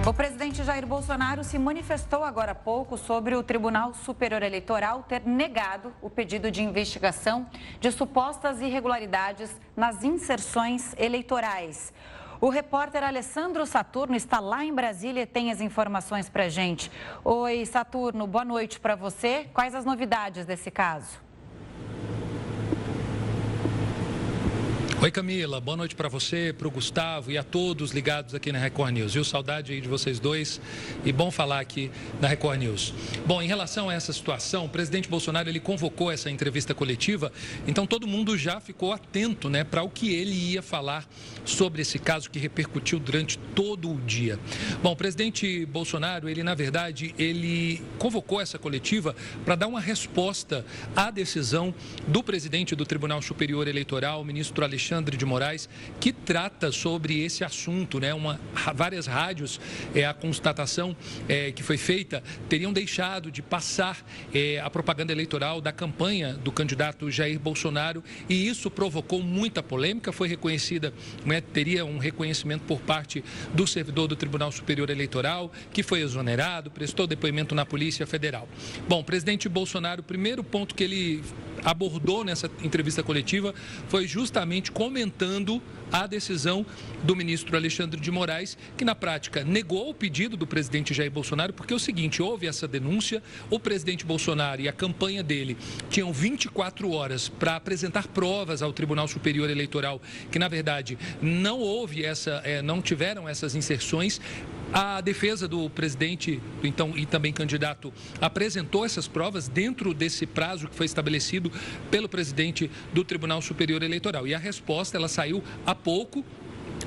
O presidente Jair Bolsonaro se manifestou agora há pouco sobre o Tribunal Superior Eleitoral ter negado o pedido de investigação de supostas irregularidades nas inserções eleitorais. O repórter Alessandro Saturno está lá em Brasília e tem as informações para a gente. Oi, Saturno, boa noite para você. Quais as novidades desse caso? Oi, Camila, boa noite para você, para o Gustavo e a todos ligados aqui na Record News. Viu? Saudade aí de vocês dois e bom falar aqui na Record News. Bom, em relação a essa situação, o presidente Bolsonaro ele convocou essa entrevista coletiva, então todo mundo já ficou atento, né, para o que ele ia falar sobre esse caso que repercutiu durante todo o dia. Bom, o presidente Bolsonaro, ele na verdade, ele convocou essa coletiva para dar uma resposta à decisão do presidente do Tribunal Superior Eleitoral, o ministro Alexandre de Moraes, que trata sobre esse assunto, né? Várias rádios, a constatação que foi feita, teriam deixado de passar a propaganda eleitoral da campanha do candidato Jair Bolsonaro e isso provocou muita polêmica, foi reconhecida, né? Teria um reconhecimento por parte do servidor do Tribunal Superior Eleitoral, que foi exonerado, prestou depoimento na Polícia Federal. Bom, o presidente Bolsonaro, o primeiro ponto que ele abordou nessa entrevista coletiva foi justamente comentando a decisão do ministro Alexandre de Moraes, que na prática negou o pedido do presidente Jair Bolsonaro, porque é o seguinte, houve essa denúncia, o presidente Bolsonaro e a campanha dele tinham 24 horas para apresentar provas ao Tribunal Superior Eleitoral, que na verdade não houve não tiveram essas inserções. A defesa do presidente, então, e também candidato, apresentou essas provas dentro desse prazo que foi estabelecido pelo presidente do Tribunal Superior Eleitoral. E a resposta, ela saiu há pouco,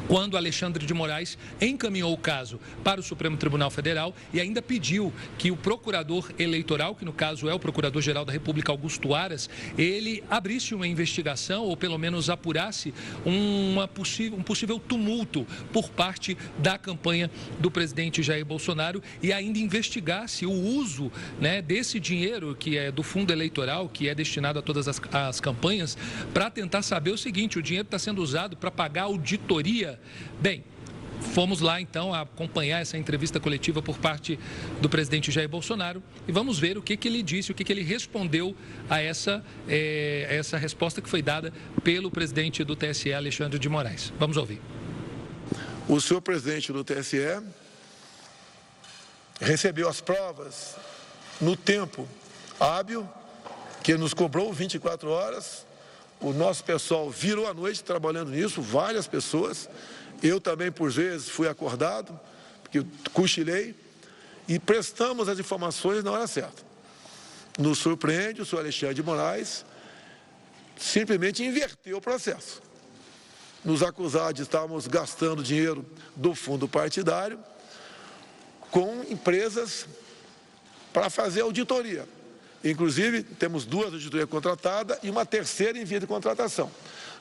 quando Alexandre de Moraes encaminhou o caso para o Supremo Tribunal Federal e ainda pediu que o procurador eleitoral, que no caso é o Procurador-Geral da República, Augusto Aras, ele abrisse uma investigação ou pelo menos apurasse um possível tumulto por parte da campanha do presidente Jair Bolsonaro e ainda investigasse o uso, né, desse dinheiro que é do fundo eleitoral, que é destinado a todas as campanhas, para tentar saber o seguinte, o dinheiro está sendo usado para pagar auditoria. Bem, fomos lá então a acompanhar essa entrevista coletiva por parte do presidente Jair Bolsonaro e vamos ver o que ele disse, o que ele respondeu a essa resposta que foi dada pelo presidente do TSE, Alexandre de Moraes. Vamos ouvir. O senhor presidente do TSE recebeu as provas no tempo hábil, que nos cobrou 24 horas. O nosso pessoal virou a noite trabalhando nisso, várias pessoas. Eu também, por vezes, fui acordado, porque cochilei, e prestamos as informações na hora certa. Nos surpreende, o senhor Alexandre de Moraes simplesmente inverteu o processo. Nos acusar de estarmos gastando dinheiro do fundo partidário com empresas para fazer auditoria. Inclusive, temos 2 auditorias contratadas e uma terceira em via de contratação.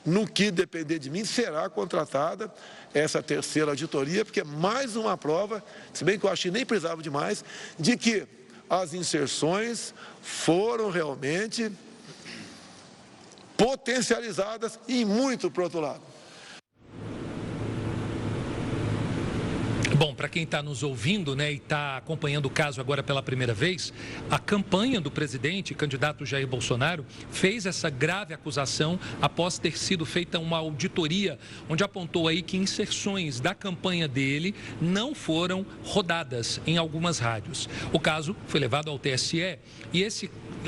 No que depender de mim, será contratada essa terceira auditoria, porque é mais uma prova, se bem que eu acho que nem precisava de mais, de que as inserções foram realmente potencializadas e muito para o outro lado. Bom, para quem está nos ouvindo, né, e está acompanhando o caso agora pela primeira vez, a campanha do presidente, candidato Jair Bolsonaro, fez essa grave acusação após ter sido feita uma auditoria, onde apontou aí que inserções da campanha dele não foram rodadas em algumas rádios. O caso foi levado ao TSE e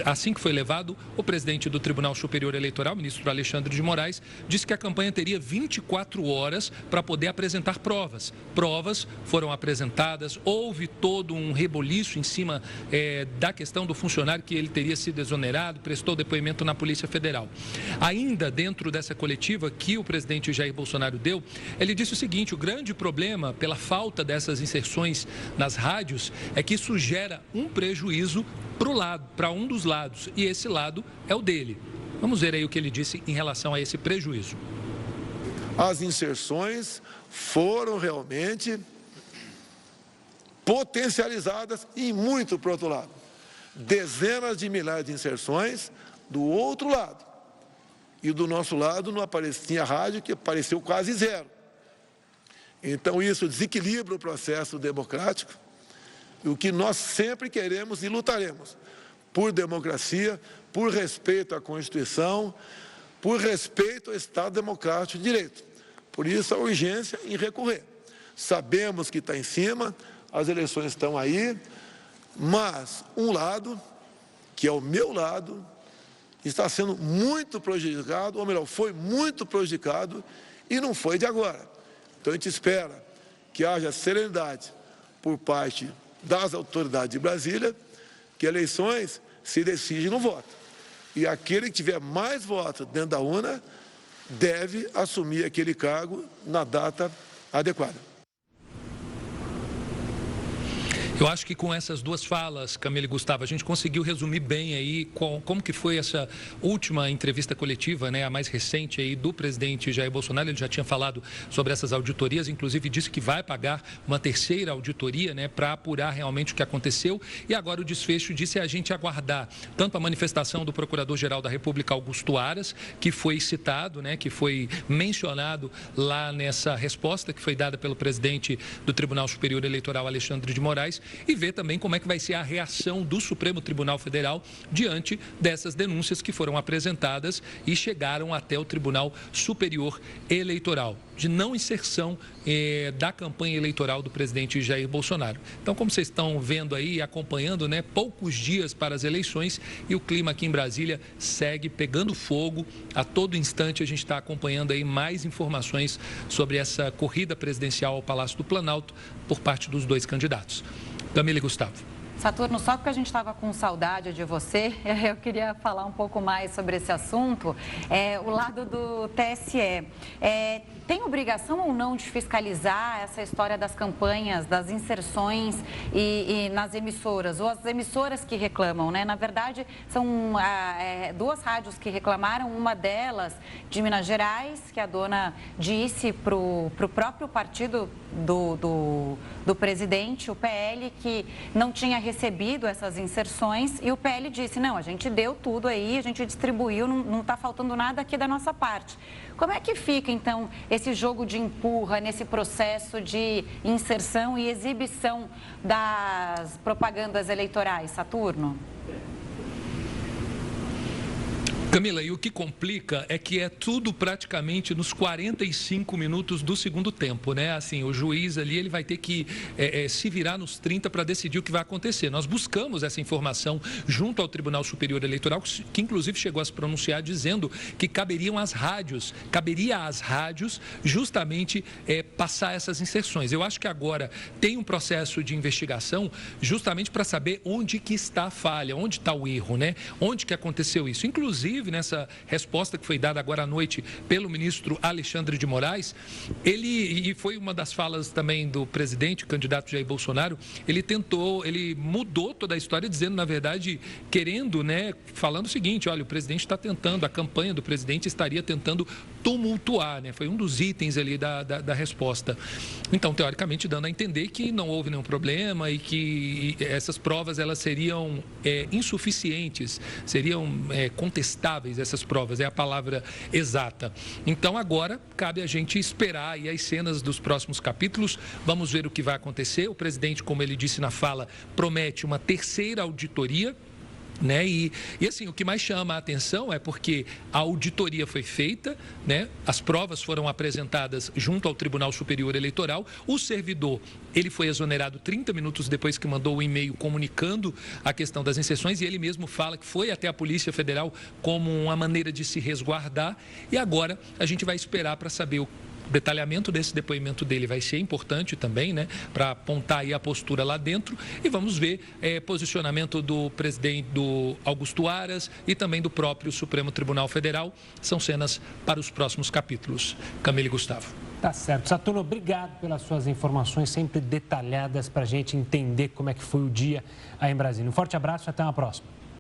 assim que foi levado, o presidente do Tribunal Superior Eleitoral, ministro Alexandre de Moraes, disse que a campanha teria 24 horas para poder apresentar provas. Provas foram apresentadas, houve todo um reboliço em cima da questão do funcionário que ele teria sido exonerado, prestou depoimento na Polícia Federal. Ainda dentro dessa coletiva que o presidente Jair Bolsonaro deu, ele disse o seguinte, o grande problema pela falta dessas inserções nas rádios é que isso gera um prejuízo para um dos lados, e esse lado é o dele. Vamos ver aí o que ele disse em relação a esse prejuízo. As inserções foram realmente potencializadas e muito para o outro lado. Dezenas de milhares de inserções do outro lado. E do nosso lado não tinha rádio que apareceu quase zero. Então, isso desequilibra o processo democrático. E o que nós sempre queremos e lutaremos por democracia, por respeito à Constituição, por respeito ao Estado Democrático de Direito. Por isso, a urgência em recorrer. Sabemos que está em cima, as eleições estão aí, mas um lado, que é o meu lado, está sendo muito prejudicado, ou melhor, foi muito prejudicado e não foi de agora. Então, a gente espera que haja serenidade por parte das autoridades de Brasília, que eleições se decidem no voto. E aquele que tiver mais votos dentro da urna deve assumir aquele cargo na data adequada. Eu acho que com essas duas falas, Camila e Gustavo, a gente conseguiu resumir bem aí como que foi essa última entrevista coletiva, né, a mais recente aí do presidente Jair Bolsonaro. Ele já tinha falado sobre essas auditorias, inclusive disse que vai pagar uma terceira auditoria, né, para apurar realmente o que aconteceu. E agora o desfecho disse a gente aguardar tanto a manifestação do Procurador-Geral da República, Augusto Aras, que foi citado, né, que foi mencionado lá nessa resposta que foi dada pelo presidente do Tribunal Superior Eleitoral, Alexandre de Moraes, e ver também como é que vai ser a reação do Supremo Tribunal Federal diante dessas denúncias que foram apresentadas e chegaram até o Tribunal Superior Eleitoral, de não inserção da campanha eleitoral do presidente Jair Bolsonaro. Então, como vocês estão vendo aí e acompanhando, né, poucos dias para as eleições e o clima aqui em Brasília segue pegando fogo. A todo instante a gente está acompanhando aí mais informações sobre essa corrida presidencial ao Palácio do Planalto por parte dos dois candidatos. Camila e Gustavo. Saturno, só porque a gente estava com saudade de você, eu queria falar um pouco mais sobre esse assunto. O lado do TSE. Tem obrigação ou não de fiscalizar essa história das campanhas, das inserções e nas emissoras, ou as emissoras que reclamam, né? Na verdade, são duas rádios que reclamaram, uma delas de Minas Gerais, que a dona disse para o próprio partido do presidente, o PL, que não tinha recebido essas inserções, e o PL disse, não, a gente deu tudo aí, a gente distribuiu, não está faltando nada aqui da nossa parte. Como é que fica, então, esse jogo de empurra nesse processo de inserção e exibição das propagandas eleitorais, Saturno? Camila, e o que complica é que é tudo praticamente nos 45 minutos do segundo tempo, né? Assim, o juiz ali, ele vai ter que se virar nos 30 para decidir o que vai acontecer. Nós buscamos essa informação junto ao Tribunal Superior Eleitoral, que inclusive chegou a se pronunciar dizendo que caberia às rádios justamente passar essas inserções. Eu acho que agora tem um processo de investigação justamente para saber onde que está a falha, onde está o erro, né? Onde que aconteceu isso. Inclusive, nessa resposta que foi dada agora à noite pelo ministro Alexandre de Moraes, e foi uma das falas também do presidente, o candidato Jair Bolsonaro, ele mudou toda a história, dizendo, na verdade, querendo, né, falando o seguinte, olha, o presidente está tentando, a campanha do presidente estaria tentando tumultuar, né, foi um dos itens ali da resposta. Então, teoricamente, dando a entender que não houve nenhum problema e que essas provas, elas seriam insuficientes, seriam contestáveis, essas provas, é a palavra exata. Então, agora, cabe a gente esperar aí as cenas dos próximos capítulos, vamos ver o que vai acontecer. O presidente, como ele disse na fala, promete uma terceira auditoria, né? E assim, o que mais chama a atenção é porque a auditoria foi feita, né? As provas foram apresentadas junto ao Tribunal Superior Eleitoral, o servidor, ele foi exonerado 30 minutos depois que mandou o e-mail comunicando a questão das inserções, e ele mesmo fala que foi até a Polícia Federal como uma maneira de se resguardar, e agora a gente vai esperar para saber o detalhamento desse depoimento dele. Vai ser importante também, né, para apontar aí a postura lá dentro, e vamos ver posicionamento do presidente, do Augusto Aras, e também do próprio Supremo Tribunal Federal. São cenas para os próximos capítulos. Camila e Gustavo. Tá certo. Saturno, obrigado pelas suas informações sempre detalhadas para a gente entender como é que foi o dia aí em Brasília. Um forte abraço e até uma próxima.